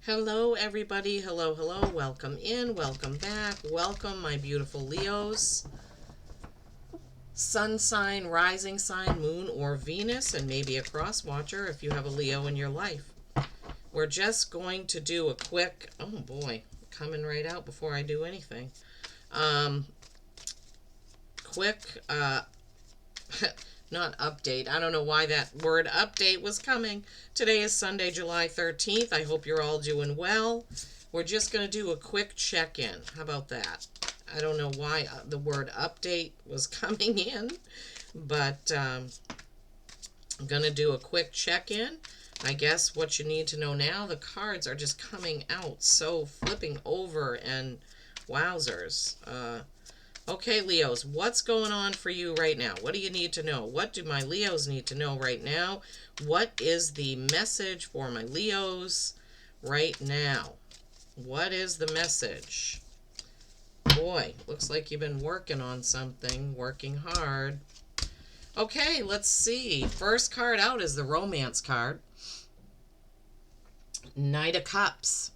Hello, everybody. Hello, hello. Welcome in. Welcome back. Welcome, my beautiful Leos. Sun sign, rising sign, moon, or Venus, and maybe a cross watcher if you have a Leo in your life. We're just going to do a quick, oh boy, coming right out before I do anything. Quick, not update. I don't know why that word update was coming. Today is Sunday, July 13th. I hope you're all doing well. We're just going to do a quick check-in. How about that? I don't know why the word update was coming in, but I'm going to do a quick check-in. I guess what you need to know now, the cards are just coming out so flipping over and wowzers. Okay, Leos, what's going on for you right now? What do you need to know? What do my Leos need to know right now? What is the message for my Leos right now? What is the message? Boy, looks like you've been working on something, working hard. Okay, let's see. First card out is the romance card. Knight of Cups.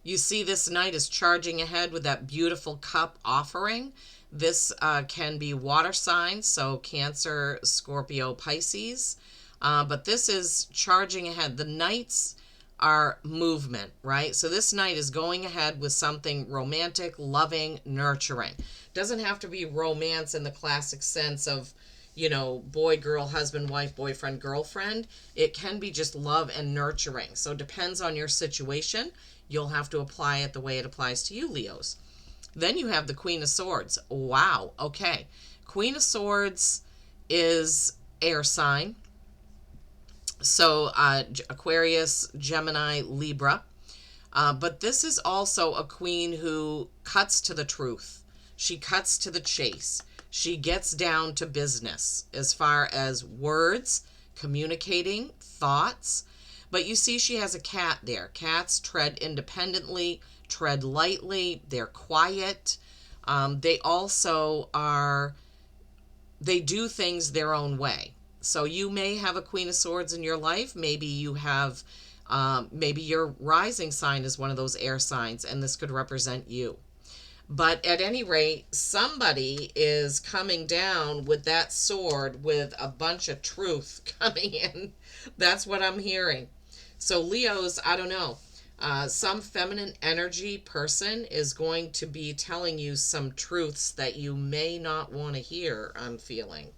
You see this knight is charging ahead with that beautiful cup offering. This can be water signs, so Cancer, Scorpio, Pisces. But this is charging ahead. The knights are movement, right? So this knight is going ahead with something romantic, loving, nurturing. Doesn't have to be romance in the classic sense of, you know, boy, girl, husband, wife, boyfriend, girlfriend. It can be just love and nurturing. So it depends on your situation. You'll have to apply it the way it applies to you, Leos. Then you have the Queen of Swords. Wow. Okay. Queen of Swords is air sign. So Aquarius, Gemini, Libra. But this is also a queen who cuts to the truth. She cuts to the chase. She gets down to business as far as words, communicating, thoughts. But you see she has a cat there. Cats tread independently, tread lightly. They're quiet. They also they do things their own way. So you may have a Queen of Swords in your life. Maybe you have, maybe your rising sign is one of those air signs, and this could represent you. But at any rate, somebody is coming down with that sword with a bunch of truth coming in. That's what I'm hearing. So Leos, I don't know, some feminine energy person is going to be telling you some truths that you may not want to hear, I'm feeling.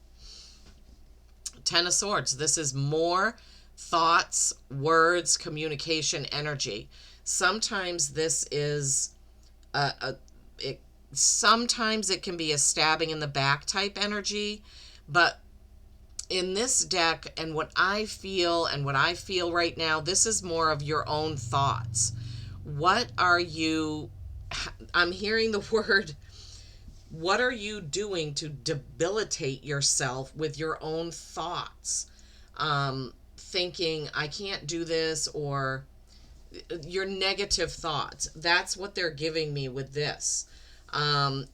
Ten of Swords, this is more thoughts, words, communication, energy. Sometimes this is sometimes it can be a stabbing in the back type energy, but in this deck and what I feel right now, this is more of your own thoughts. What are you, I'm hearing the word, what are you doing to debilitate yourself with your own thoughts? Thinking, I can't do this, or your negative thoughts. That's what they're giving me with this.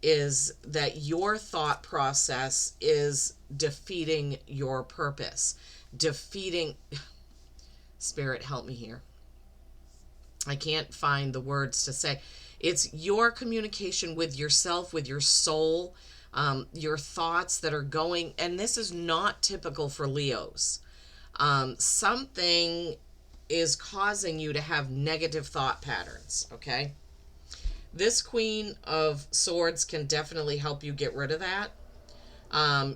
Is that your thought process is defeating your purpose, defeating, Spirit, help me here. I can't find the words to say. It's your communication with yourself, with your soul, your thoughts that are going, and this is not typical for Leos. Something is causing you to have negative thought patterns, okay? This Queen of Swords can definitely help you get rid of that.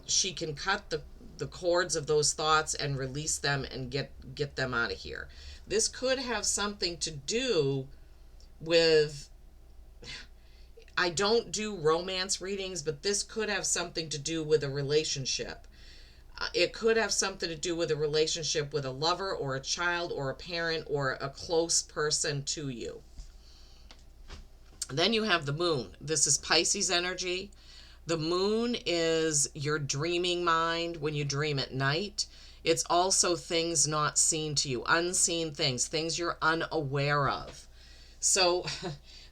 She can cut the cords of those thoughts and release them and get them out of here. This could have something to do with, I don't do romance readings, but this could have something to do with a relationship. It could have something to do with a relationship with a lover or a child or a parent or a close person to you. Then you have the moon. This is Pisces energy. The moon is your dreaming mind when you dream at night. It's also things not seen to you, unseen things, things you're unaware of. So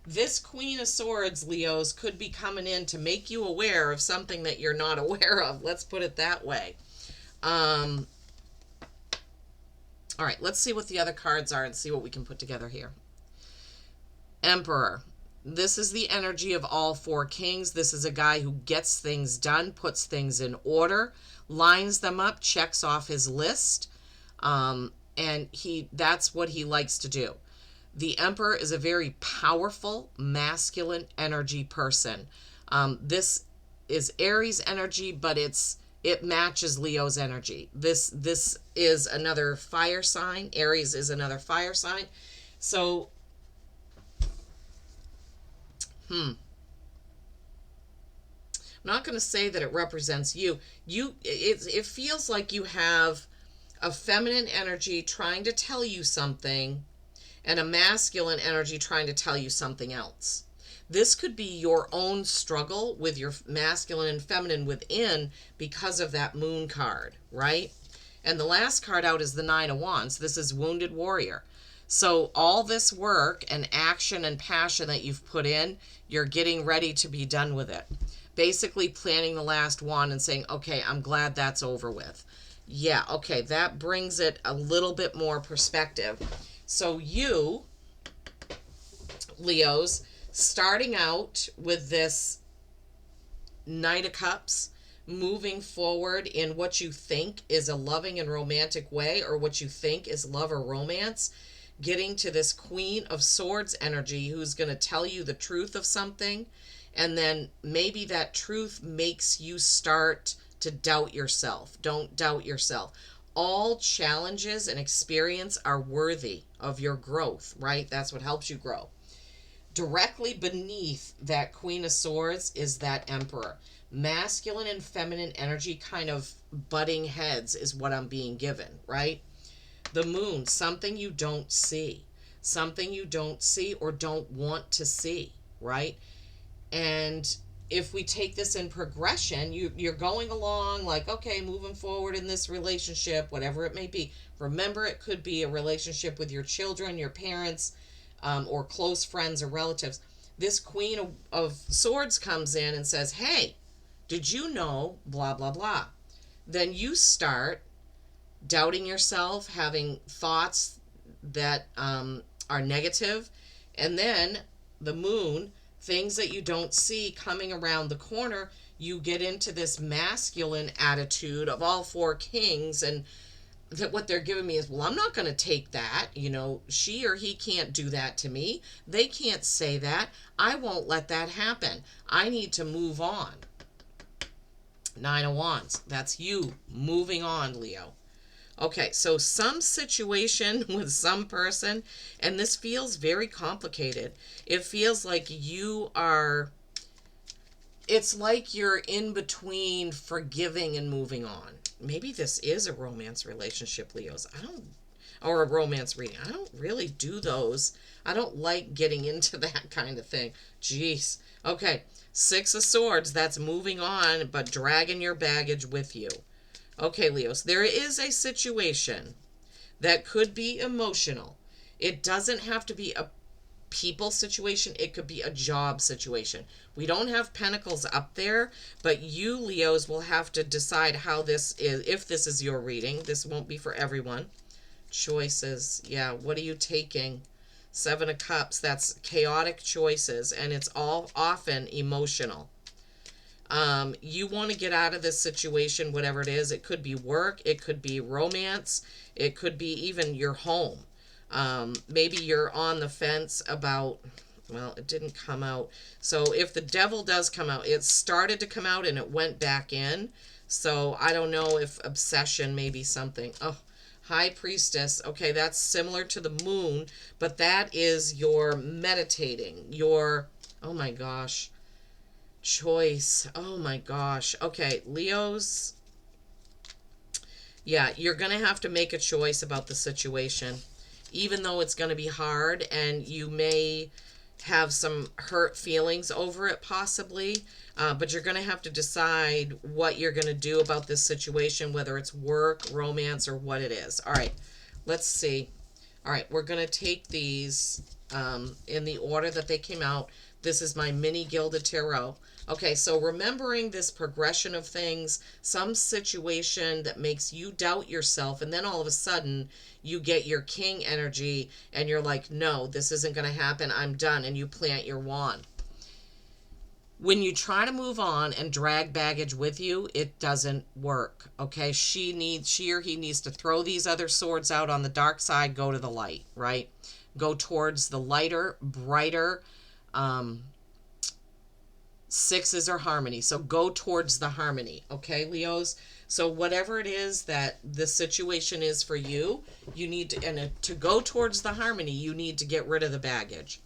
this Queen of Swords, Leos, could be coming in to make you aware of something that you're not aware of. Let's put it that way. All right, let's see what the other cards are and see what we can put together here. Emperor. This is the energy of all four kings. This is a guy who gets things done, puts things in order, lines them up, checks off his list, and that's what he likes to do. The Emperor is a very powerful, masculine energy person. This is Aries energy, but it matches Leo's energy. This is another fire sign. Aries is another fire sign. So, I'm not going to say that it represents you. It feels like you have a feminine energy trying to tell you something and a masculine energy trying to tell you something else. This could be your own struggle with your masculine and feminine within because of that moon card, right? And the last card out is the Nine of Wands. This is Wounded Warrior. So all this work and action and passion that you've put in, you're getting ready to be done with it. Basically planning the last one and saying, okay, I'm glad that's over with. Yeah, okay, that brings it a little bit more perspective. So you, Leos, starting out with this Knight of Cups, moving forward in what you think is a loving and romantic way, or what you think is love or romance, getting to this Queen of Swords energy who's going to tell you the truth of something, and then maybe that truth makes you start to doubt yourself. Don't doubt yourself. All challenges and experience are worthy of your growth, right? That's what helps you grow. Directly beneath that Queen of Swords is that Emperor. Masculine and feminine energy kind of butting heads is what I'm being given, right? The Moon, something you don't see. Something you don't see or don't want to see, right? And if we take this in progression, you're going along like, okay, moving forward in this relationship, whatever it may be. Remember, it could be a relationship with your children, your parents, or close friends or relatives. This Queen of Swords comes in and says, hey, did you know blah, blah, blah? Then you start doubting yourself, having thoughts that are negative. And then the Moon, things that you don't see coming around the corner, you get into this masculine attitude of all four kings, and that what they're giving me is, well, I'm not going to take that. She or he can't do that to me. They can't say that. I won't let that happen. I need to move on. Nine of Wands. That's you moving on, Leo. Okay, so some situation with some person, and this feels very complicated. It feels like it's like you're in between forgiving and moving on. Maybe this is a romance relationship, Leos. Or a romance reading. I don't really do those. I don't like getting into that kind of thing. Jeez. Okay, Six of Swords, that's moving on, but dragging your baggage with you. Okay, Leos, there is a situation that could be emotional. It doesn't have to be a people situation. It could be a job situation. We don't have Pentacles up there, but you, Leos, will have to decide how this is, if this is your reading. This won't be for everyone. Choices. Yeah, what are you taking? Seven of Cups, that's chaotic choices, and it's all often emotional. You want to get out of this situation, whatever it is. It could be work, it could be romance, it could be even your home. Maybe you're on the fence about, well, it didn't come out. So if the Devil does come out, it started to come out and it went back in. So I don't know if obsession may be something. Oh, High Priestess. Okay, that's similar to the Moon, but that is your meditating, your, oh my gosh, choice. Oh my gosh. Okay, Leos. Yeah, you're going to have to make a choice about the situation, even though it's going to be hard and you may have some hurt feelings over it possibly, but you're going to have to decide what you're going to do about this situation, whether it's work, romance, or what it is. All right, let's see. All right, we're going to take these in the order that they came out. This is my mini Gilded Tarot. Okay, so remembering this progression of things, some situation that makes you doubt yourself, and then all of a sudden you get your king energy and you're like, no, this isn't going to happen. I'm done. And you plant your wand. When you try to move on and drag baggage with you, it doesn't work. Okay, she or he needs to throw these other swords out on the dark side, go to the light, right? Go towards the lighter, brighter, sixes are harmony. So go towards the harmony. Okay, Leos? So whatever it is that the situation is for you, you need to, and to go towards the harmony, you need to get rid of the baggage.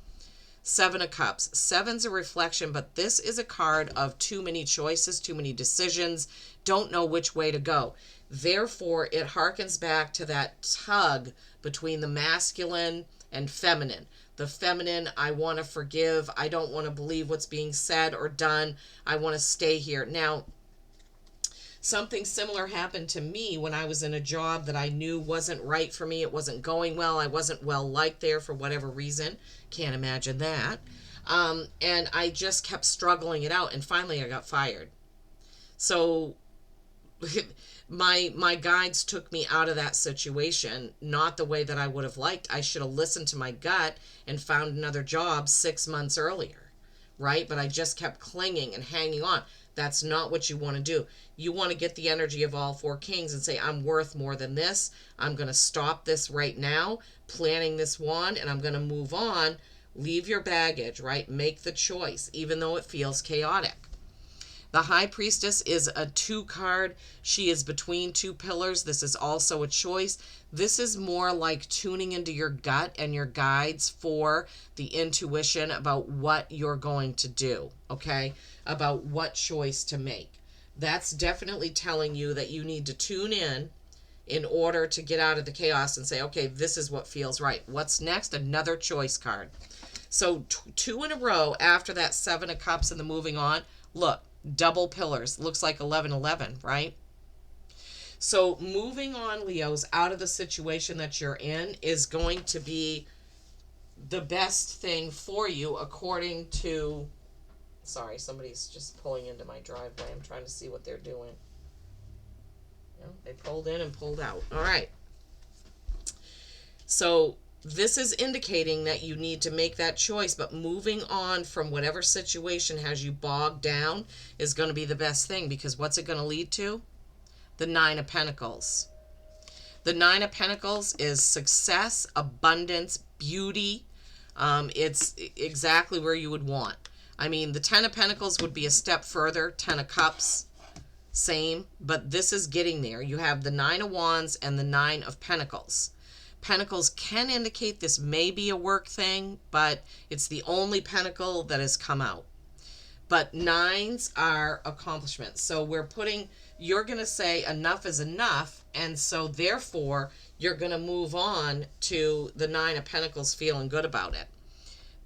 Seven of Cups. Seven's a reflection, but this is a card of too many choices, too many decisions, don't know which way to go. Therefore, it harkens back to that tug between the masculine and feminine. The feminine, I want to forgive. I don't want to believe what's being said or done. I want to stay here. Now, something similar happened to me when I was in a job that I knew wasn't right for me. It wasn't going well. I wasn't well liked there for whatever reason. Can't imagine that. And I just kept struggling it out. And finally, I got fired. So my guides took me out of that situation, not the way that I would have liked. I should have listened to my gut and found another job 6 months earlier, right? But I just kept clinging and hanging on. That's not what you want to do. You want to get the energy of all four kings and say, I'm worth more than this. I'm going to stop this right now, planting this wand, and I'm going to move on. Leave your baggage, right? Make the choice, even though it feels chaotic. The High Priestess is a 2 card. She is between 2 pillars. This is also a choice. This is more like tuning into your gut and your guides for the intuition about what you're going to do, okay? About what choice to make. That's definitely telling you that you need to tune in order to get out of the chaos and say, okay, this is what feels right. What's next? Another choice card. So 2 in a row after that 7 of Cups and the moving on. Look. Double pillars. Looks like 11-11, right? So moving on, Leos, out of the situation that you're in is going to be the best thing for you according to... Sorry, somebody's just pulling into my driveway. I'm trying to see what they're doing. They pulled in and pulled out. All right. So this is indicating that you need to make that choice, but moving on from whatever situation has you bogged down is going to be the best thing, because what's it going to lead to? The 9 of Pentacles. The 9 of Pentacles is success, abundance, beauty. It's exactly where you would want. I mean, the 10 of Pentacles would be a step further. 10 of Cups, same, but this is getting there. You have the 9 of Wands and the 9 of Pentacles. Pentacles can indicate this may be a work thing, but it's the only pentacle that has come out. But 9s are accomplishments. So you're going to say enough is enough, and so therefore you're going to move on to the 9 of Pentacles feeling good about it.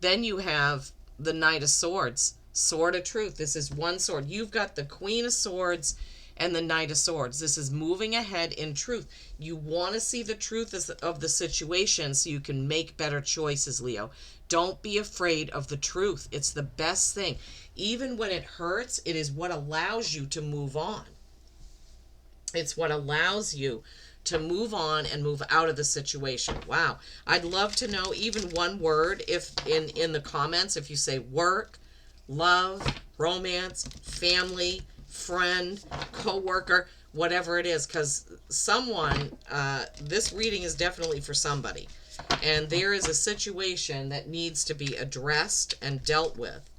Then you have the Knight of Swords, Sword of Truth. This is one sword. You've got the Queen of Swords and the Knight of Swords. This is moving ahead in truth. You want to see the truth of the situation so you can make better choices, Leo. Don't be afraid of the truth. It's the best thing. Even when it hurts, it is what allows you to move on. It's what allows you to move on and move out of the situation. Wow. I'd love to know even one word if in the comments, if you say work, love, romance, family, friend, co-worker, whatever it is, because someone, this reading is definitely for somebody, and there is a situation that needs to be addressed and dealt with.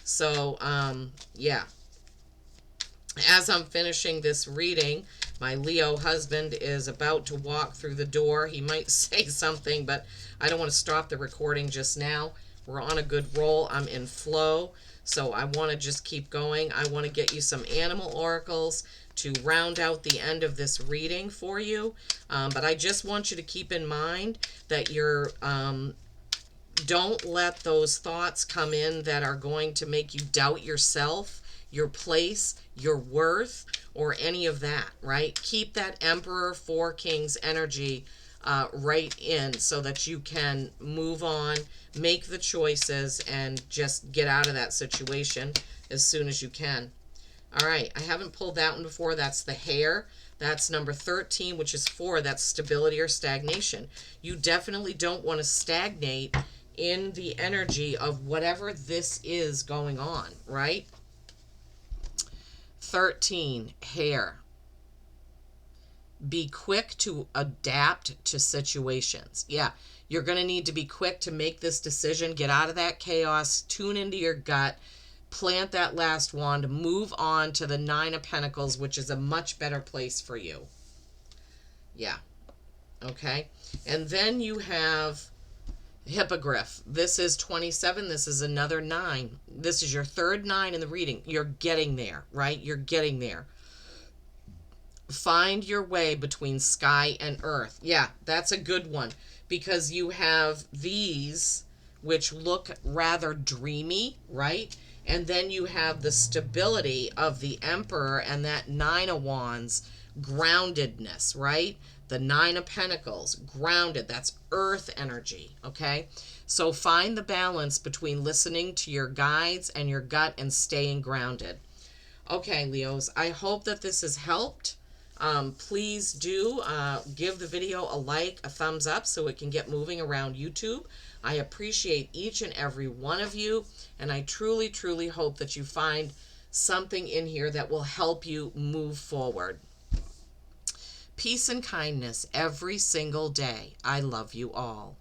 So yeah, as I'm finishing this reading, my Leo husband is about to walk through the door. He might say something, but I don't want to stop the recording just now. We're on a good roll. I'm in flow. So I want to just keep going. I want to get you some animal oracles to round out the end of this reading for you. But I just want you to keep in mind that don't let those thoughts come in that are going to make you doubt yourself, your place, your worth, or any of that, right? Keep that Emperor, 4 Kings energy right in so that you can move on, make the choices, and just get out of that situation as soon as you can. All right, I haven't pulled that one before. That's the Hare. That's number 13, which is 4. That's stability or stagnation. You definitely don't want to stagnate in the energy of whatever this is going on, right? 13, Hare. Be quick to adapt to situations. Yeah, you're going to need to be quick to make this decision. Get out of that chaos. Tune into your gut. Plant that last wand. Move on to the 9 of Pentacles, which is a much better place for you. Yeah. Okay. And then you have Hippogriff. This is 27. This is another 9. This is your third 9 in the reading. You're getting there, right? You're getting there. Find your way between sky and earth. Yeah, that's a good one, because you have these which look rather dreamy, right? And then you have the stability of the Emperor and that 9 of Wands, groundedness, right? The 9 of Pentacles, grounded. That's earth energy, okay? So find the balance between listening to your guides and your gut and staying grounded. Okay, Leos, I hope that this has helped. Please do give the video a like, a thumbs up, so it can get moving around YouTube. I appreciate each and every one of you, and I truly, truly hope that you find something in here that will help you move forward. Peace and kindness every single day. I love you all.